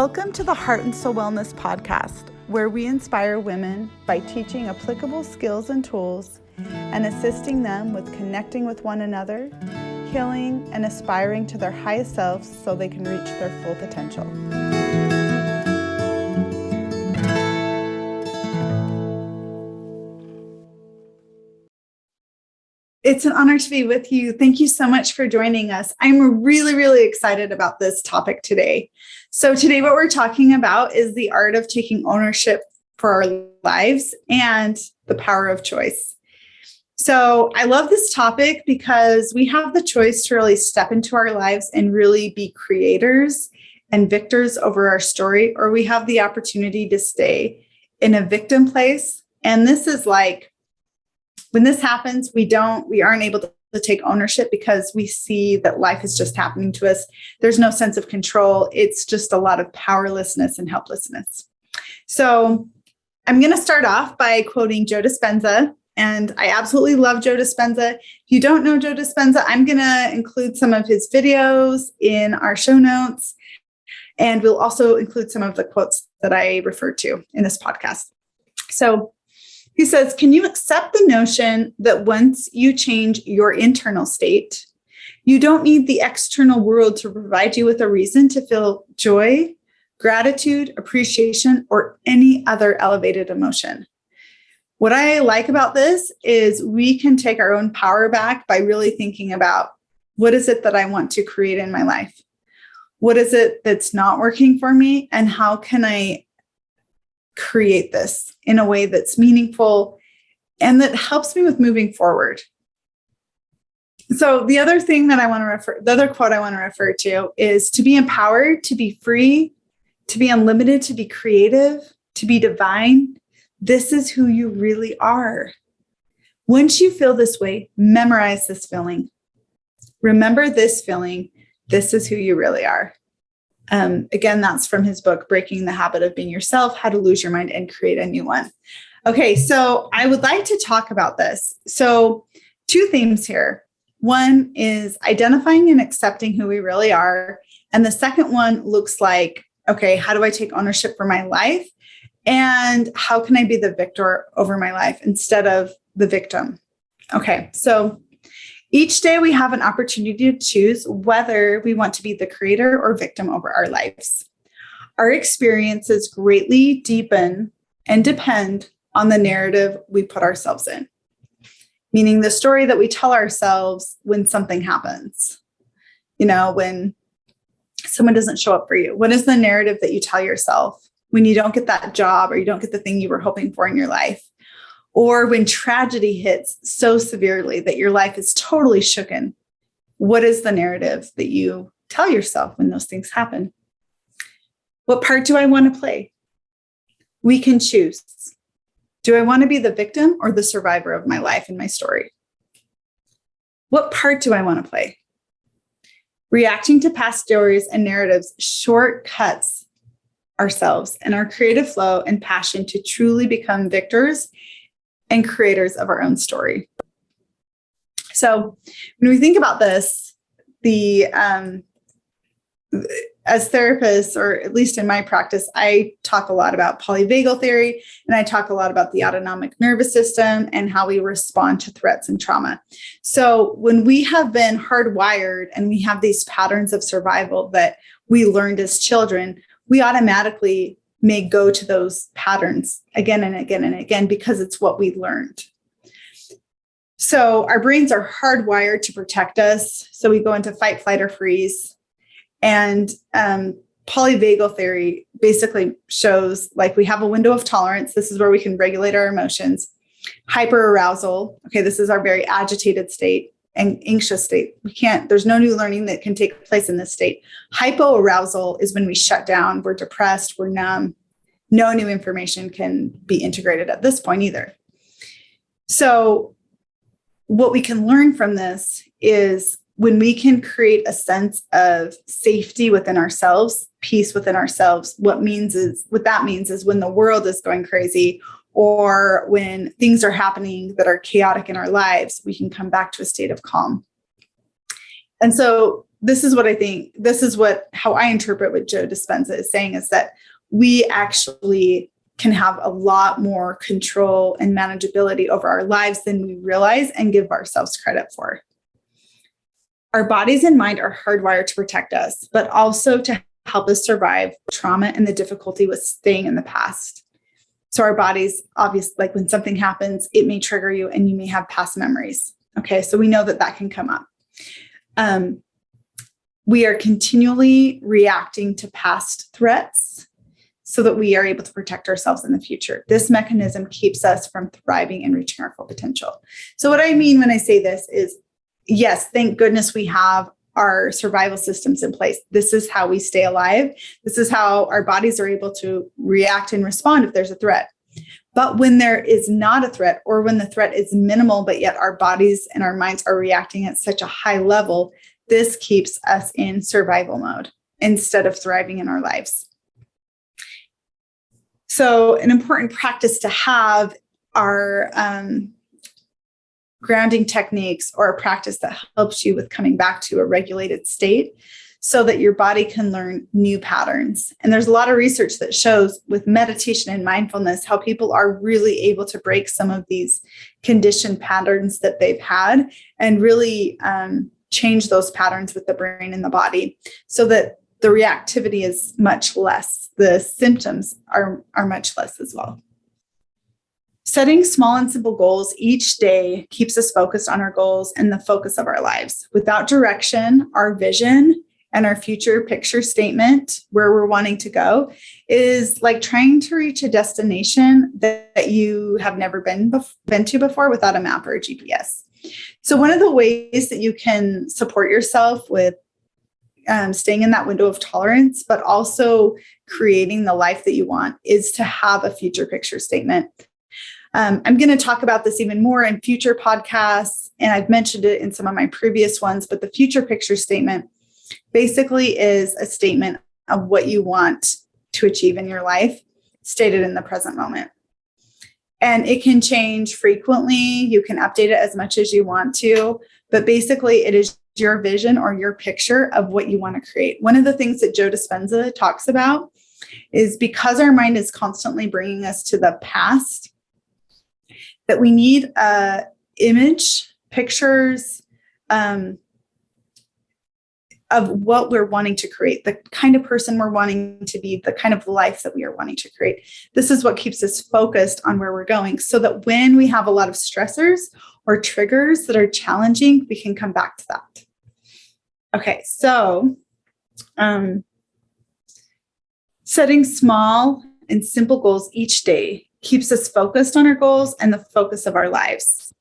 Welcome to the Heart and Soul Wellness Podcast, where we inspire women by teaching applicable skills and tools and assisting them with connecting with one another, healing, and aspiring to their highest selves so they can reach their full potential. It's an honor to be with you. Thank you so much for joining us. I'm really excited about this topic today. So today what we're talking about is the art of taking ownership for our lives and the power of choice. So I love this topic because we have the choice to really step into our lives and really be creators and victors over our story, or we have the opportunity to stay in a victim place. And this is like, when this happens, we aren't able to take ownership because we see that life is just happening to us. There's no sense of control. It's just a lot of powerlessness and helplessness. So I'm going to start off by quoting Joe Dispenza. And I absolutely love Joe Dispenza. If you don't know Joe Dispenza, I'm going to include some of his videos in our show notes. And we'll also include some of the quotes that I referred to in this podcast. So he says, can you accept the notion that once you change your internal state, you don't need the external world to provide you with a reason to feel joy, gratitude, appreciation, or any other elevated emotion? What I like about this is we can take our own power back by really thinking about, what is it that I want to create in my life? What is it that's not working for me? And how can I create this in a way that's meaningful and that helps me with moving forward? So the other quote I want to refer to is to be empowered, to be free, to be unlimited, to be creative, to be divine. This is who you really are. Once you feel this way, memorize this feeling. Remember this feeling. This is who you really are. Again, that's from his book, Breaking the Habit of Being Yourself, How to Lose Your Mind and Create a New One. Okay, so I would like to talk about this. So two themes here. One is identifying and accepting who we really are. And the second one looks like, okay, how do I take ownership for my life? And how can I be the victor over my life instead of the victim? Okay, so each day we have an opportunity to choose whether we want to be the creator or victim over our lives. Our experiences greatly deepen and depend on the narrative we put ourselves in, meaning the story that we tell ourselves when something happens. You know, when someone doesn't show up for you, what is the narrative that you tell yourself when you don't get that job or you don't get the thing you were hoping for in your life? Or when tragedy hits so severely that your life is totally shooken, what is the narrative that you tell yourself when those things happen? What part do I want to play? We can choose. Do I want to be the victim or the survivor of my life and my story? What part do I want to play? Reacting to past stories and narratives shortcuts ourselves and our creative flow and passion to truly become victors and creators of our own story. So when we think about this, as therapists, or at least in my practice, I talk a lot about polyvagal theory, and I talk a lot about the autonomic nervous system and how we respond to threats and trauma. So when we have been hardwired and we have these patterns of survival that we learned as children, we automatically may go to those patterns again and again and again because it's what we learned. So our brains are hardwired to protect us. So we go into fight, flight, or freeze. And polyvagal theory basically shows like we have a window of tolerance. This is where we can regulate our emotions. Hyperarousal. Okay, this is our very agitated state and anxious state. There's no new learning that can take place in this state. Hypoarousal is when we shut down, we're depressed, we're numb. No new information can be integrated at this point either. So what we can learn from this is when we can create a sense of safety within ourselves, peace within ourselves, what that means is when the world is going crazy or when things are happening that are chaotic in our lives, we can come back to a state of calm. And so this is what I think, how I interpret what Joe Dispenza is saying, is that we actually can have a lot more control and manageability over our lives than we realize and give ourselves credit for. Our bodies and mind are hardwired to protect us, but also to help us survive trauma and the difficulty with staying in the past. So our bodies, obviously, like when something happens, it may trigger you and you may have past memories. Okay, so we know that can come up. We are continually reacting to past threats so that we are able to protect ourselves in the future. This mechanism keeps us from thriving and reaching our full potential. So what I mean when I say this is, yes, thank goodness we have our survival systems in place. This is how we stay alive. This is how our bodies are able to react and respond if there's a threat. But when there is not a threat, or when the threat is minimal, but yet our bodies and our minds are reacting at such a high level, this keeps us in survival mode instead of thriving in our lives. So an important practice to have are grounding techniques, or a practice that helps you with coming back to a regulated state so that your body can learn new patterns. And there's a lot of research that shows with meditation and mindfulness how people are really able to break some of these conditioned patterns that they've had and really change those patterns with the brain and the body so that the reactivity is much less. The symptoms are much less as well. Setting small and simple goals each day keeps us focused on our goals and the focus of our lives. Without direction, our vision and our future picture statement, where we're wanting to go, is like trying to reach a destination that you have never been to before without a map or a GPS. So one of the ways that you can support yourself with staying in that window of tolerance, but also creating the life that you want, is to have a future picture statement. I'm going to talk about this even more in future podcasts, and I've mentioned it in some of my previous ones, but the future picture statement basically is a statement of what you want to achieve in your life, stated in the present moment. And it can change frequently. You can update it as much as you want to, but basically it is your vision or your picture of what you want to create. One of the things that Joe Dispenza talks about is, because our mind is constantly bringing us to the past, that we need pictures of what we're wanting to create, the kind of person we're wanting to be, the kind of life that we are wanting to create. This is what keeps us focused on where we're going, so that when we have a lot of stressors or triggers that are challenging, we can come back to that. Okay, so setting small and simple goals each day keeps us focused on our goals and the focus of our lives.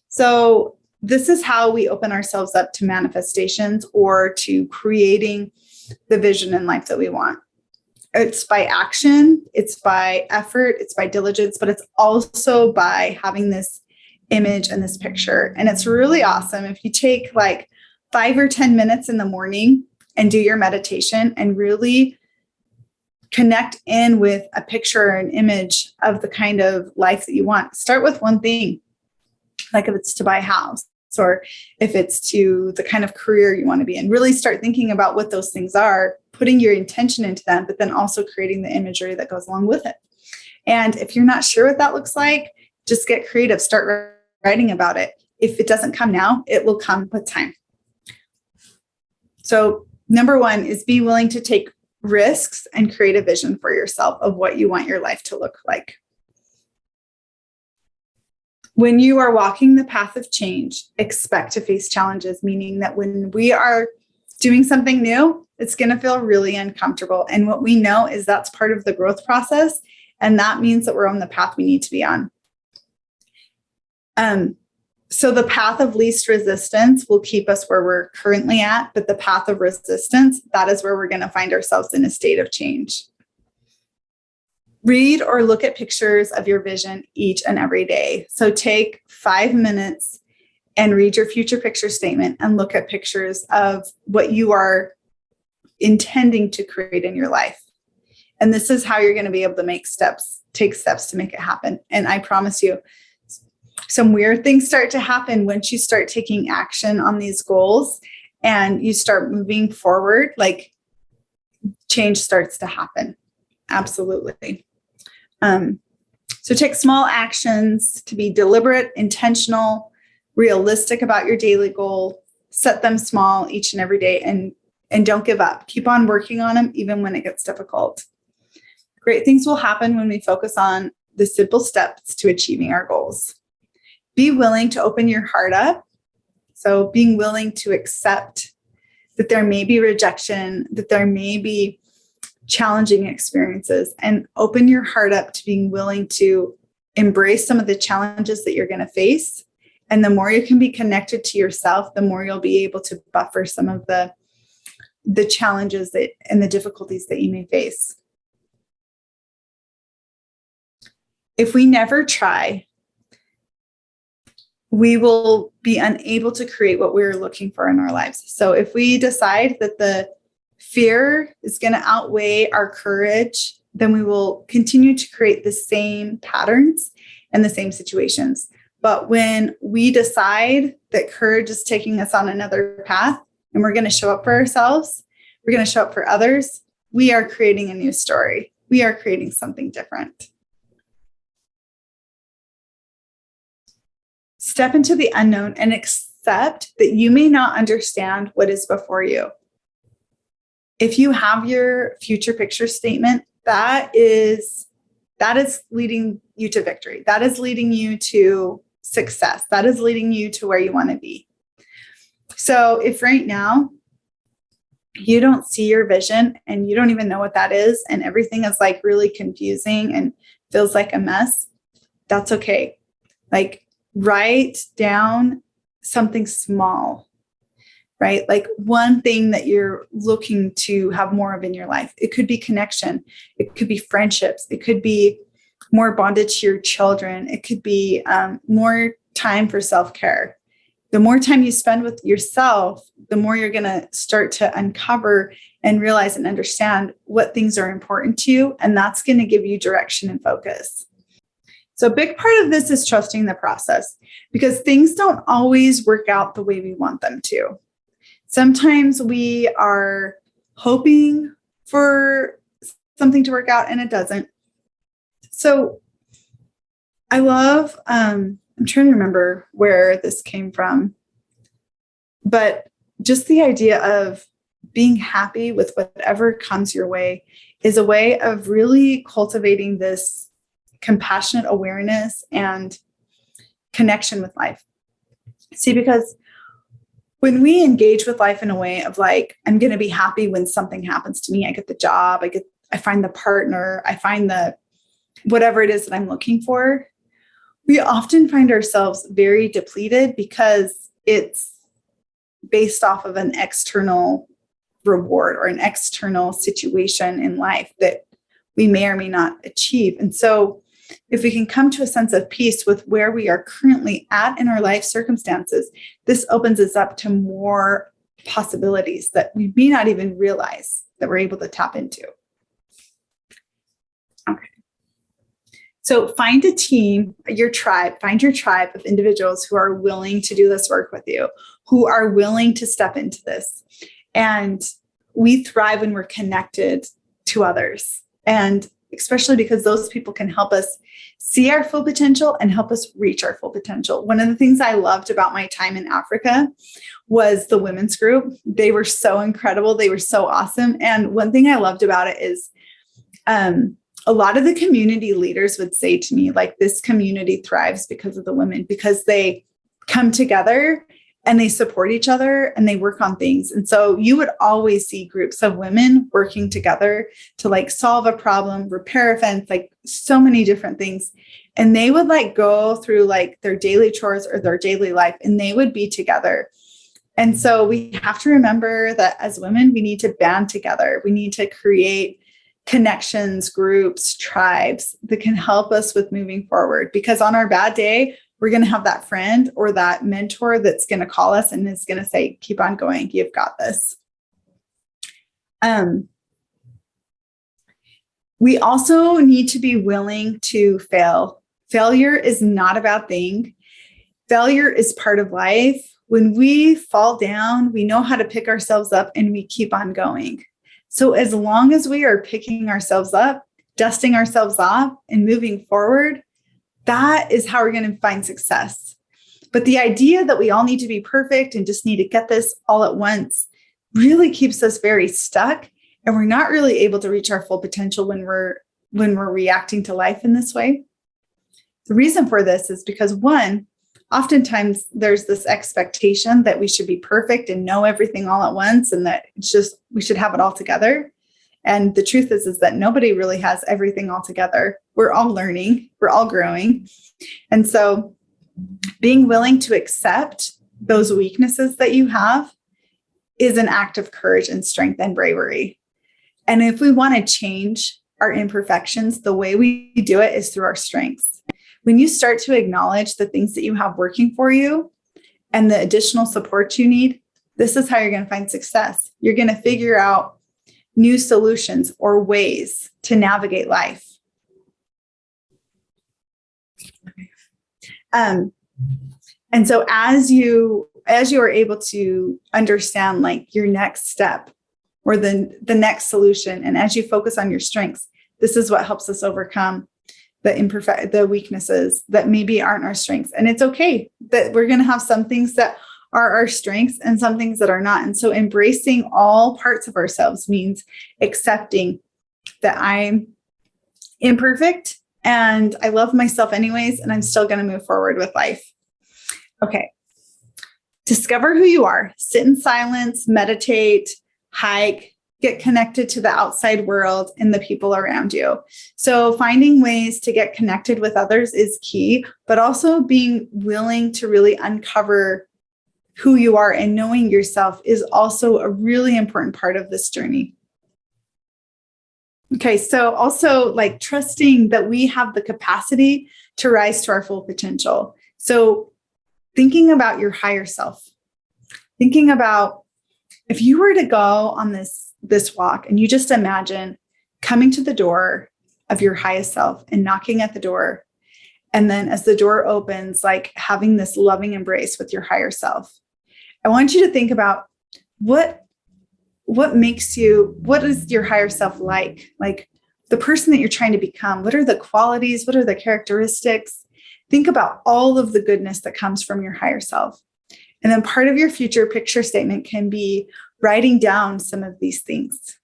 So this is how we open ourselves up to manifestations or to creating the vision and life that we want. It's by action, it's by effort, it's by diligence, but it's also by having this image and this picture. And it's really awesome if you take like 5 or 10 minutes in the morning and do your meditation and really connect in with a picture or an image of the kind of life that you want. Start with one thing, like if it's to buy a house, or if it's to the kind of career you want to be in. Really start thinking about what those things are, putting your intention into them, but then also creating the imagery that goes along with it. And if you're not sure what that looks like, just get creative, start writing about it. If it doesn't come now, it will come with time. So number 1 is be willing to take risks and create a vision for yourself of what you want your life to look like. When you are walking the path of change, expect to face challenges, meaning that when we are doing something new, it's going to feel really uncomfortable. And what we know is that's part of the growth process. And that means that we're on the path we need to be on. So the path of least resistance will keep us where we're currently at, but the path of resistance, that is where we're going to find ourselves in a state of change. Read or look at pictures of your vision each and every day. So take 5 minutes and read your future picture statement and look at pictures of what you are intending to create in your life. And this is how you're going to be able to take steps to make it happen. And I promise you, some weird things start to happen once you start taking action on these goals and you start moving forward, like change starts to happen. Absolutely. So take small actions to be deliberate, intentional, realistic about your daily goal. Set them small each and every day, and don't give up. Keep on working on them even when it gets difficult. Great things will happen when we focus on the simple steps to achieving our goals. Be willing to open your heart up. So being willing to accept that there may be rejection, that there may be challenging experiences, and open your heart up to being willing to embrace some of the challenges that you're going to face. And the more you can be connected to yourself, the more you'll be able to buffer some of the challenges and the difficulties that you may face. If we never try, we will be unable to create what we're looking for in our lives. So if we decide that the fear is going to outweigh our courage, then we will continue to create the same patterns and the same situations. But when we decide that courage is taking us on another path and we're going to show up for ourselves, we're going to show up for others, we are creating a new story. We are creating something different. Step into the unknown and accept that you may not understand what is before you. If you have your future picture statement, that is leading you to victory. That is leading you to success. That is leading you to where you want to be. So if right now you don't see your vision and you don't even know what that is, and everything is like really confusing and feels like a mess, that's okay. Like, write down something small, right? Like one thing that you're looking to have more of in your life. It could be connection. It could be friendships. It could be more bonded to your children. It could be more time for self-care. The more time you spend with yourself, the more you're going to start to uncover and realize and understand what things are important to you. And that's going to give you direction and focus. So a big part of this is trusting the process, because things don't always work out the way we want them to. Sometimes we are hoping for something to work out and it doesn't. So I love, I'm trying to remember where this came from, but just the idea of being happy with whatever comes your way is a way of really cultivating this compassionate awareness and connection with life. See, because when we engage with life in a way of like, I'm going to be happy when something happens to me, I get the job, I find the partner, I find the whatever it is that I'm looking for, we often find ourselves very depleted because it's based off of an external reward or an external situation in life that we may or may not achieve. And so if we can come to a sense of peace with where we are currently at in our life circumstances, this opens us up to more possibilities that we may not even realize that we're able to tap into. Okay. So find a team, find your tribe of individuals who are willing to do this work with you, who are willing to step into this. And we thrive when we're connected to others. And especially because those people can help us see our full potential and help us reach our full potential. One of the things I loved about my time in Africa was the women's group. They were so incredible. They were so awesome. And one thing I loved about it is a lot of the community leaders would say to me, like, this community thrives because of the women, because they come together and they support each other and they work on things. And so you would always see groups of women working together to like solve a problem, repair a fence, like so many different things. And they would like go through like their daily chores or their daily life, and they would be together. And so we have to remember that as women, we need to band together. We need to create connections, groups, tribes that can help us with moving forward, because on our bad day, we're going to have that friend or that mentor that's going to call us and is going to say, keep on going. You've got this. We also need to be willing to fail. Failure is not a bad thing. Failure is part of life. When we fall down, we know how to pick ourselves up and we keep on going. So as long as we are picking ourselves up, dusting ourselves off, and moving forward, that is how we're going to find success. But the idea that we all need to be perfect and just need to get this all at once really keeps us very stuck, and we're not really able to reach our full potential when we're reacting to life in this way. The reason for this is because, one, oftentimes there's this expectation that we should be perfect and know everything all at once, and that it's just we should have it all together. And the truth is that nobody really has everything all together. We're all learning, we're all growing. And so being willing to accept those weaknesses that you have is an act of courage and strength and bravery. And if we want to change our imperfections, the way we do it is through our strengths. When you start to acknowledge the things that you have working for you and the additional support you need, this is how you're going to find success. You're going to figure out new solutions or ways to navigate life. And so as you are able to understand like your next step or the next solution, and as you focus on your strengths, this is what helps us overcome the weaknesses that maybe aren't our strengths. And it's okay that we're going to have some things that are our strengths and some things that are not. And so embracing all parts of ourselves means accepting that I'm imperfect and I love myself anyways, and I'm still going to move forward with life. Okay. Discover who you are. Sit in silence, meditate, hike, get connected to the outside world and the people around you. So finding ways to get connected with others is key, but also being willing to really uncover who you are and knowing yourself is also a really important part of this journey. Okay, so also like trusting that we have the capacity to rise to our full potential. So thinking about your higher self, thinking about if you were to go on this walk and you just imagine coming to the door of your highest self and knocking at the door. And then as the door opens, like having this loving embrace with your higher self. I want you to think about what is your higher self like the person that you're trying to become? What are the qualities? What are the characteristics? Think about all of the goodness that comes from your higher self. And then part of your future picture statement can be writing down some of these things.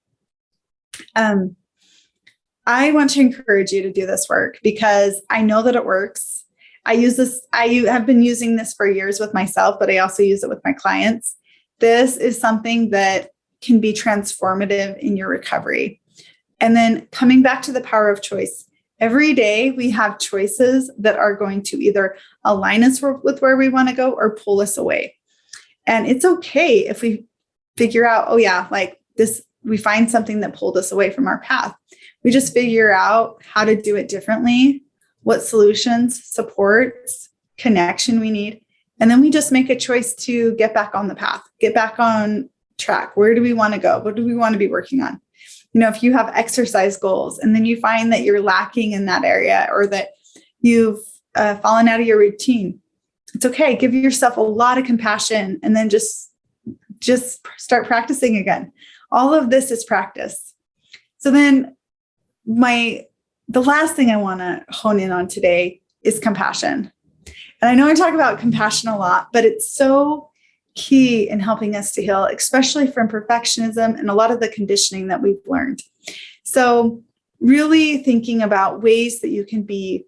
I want to encourage you to do this work because I know that it works. I have been using this for years with myself, but I also use it with my clients. This is something that can be transformative in your recovery. And then coming back to the power of choice. Every day we have choices that are going to either align us with where we want to go or pull us away. And it's okay if we figure out, oh yeah, like this, we find something that pulled us away from our path. We just figure out how to do it differently, what solutions, supports, connection we need. And then we just make a choice to get back on the path, get back on track. Where do we want to go? What do we want to be working on? You know, if you have exercise goals and then you find that you're lacking in that area or that you've fallen out of your routine, it's okay. Give yourself a lot of compassion and then just start practicing again. All of this is practice. So then the last thing I want to hone in on today is compassion. And I know I talk about compassion a lot, but it's so key in helping us to heal, especially from perfectionism and a lot of the conditioning that we've learned. So really thinking about ways that you can be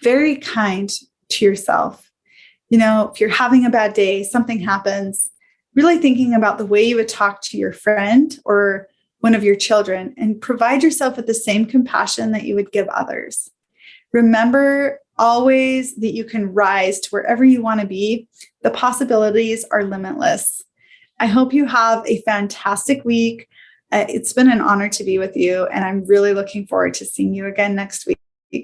very kind to yourself. You know, if you're having a bad day, something happens, really thinking about the way you would talk to your friend or one of your children and provide yourself with the same compassion that you would give others. Remember always that you can rise to wherever you want to be. The possibilities are limitless. I hope you have a fantastic week. It's been an honor to be with you, and I'm really looking forward to seeing you again next week.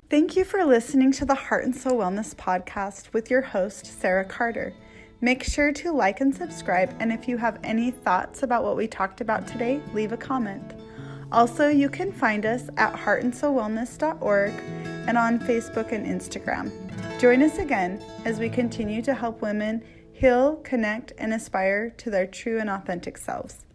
Thank you for listening to the Heart and Soul Wellness Podcast with your host, Sarah Carter. Make sure to like and subscribe, and if you have any thoughts about what we talked about today, leave a comment. Also, you can find us at heartandsoulwellness.org and on Facebook and Instagram. Join us again as we continue to help women heal, connect, and aspire to their true and authentic selves.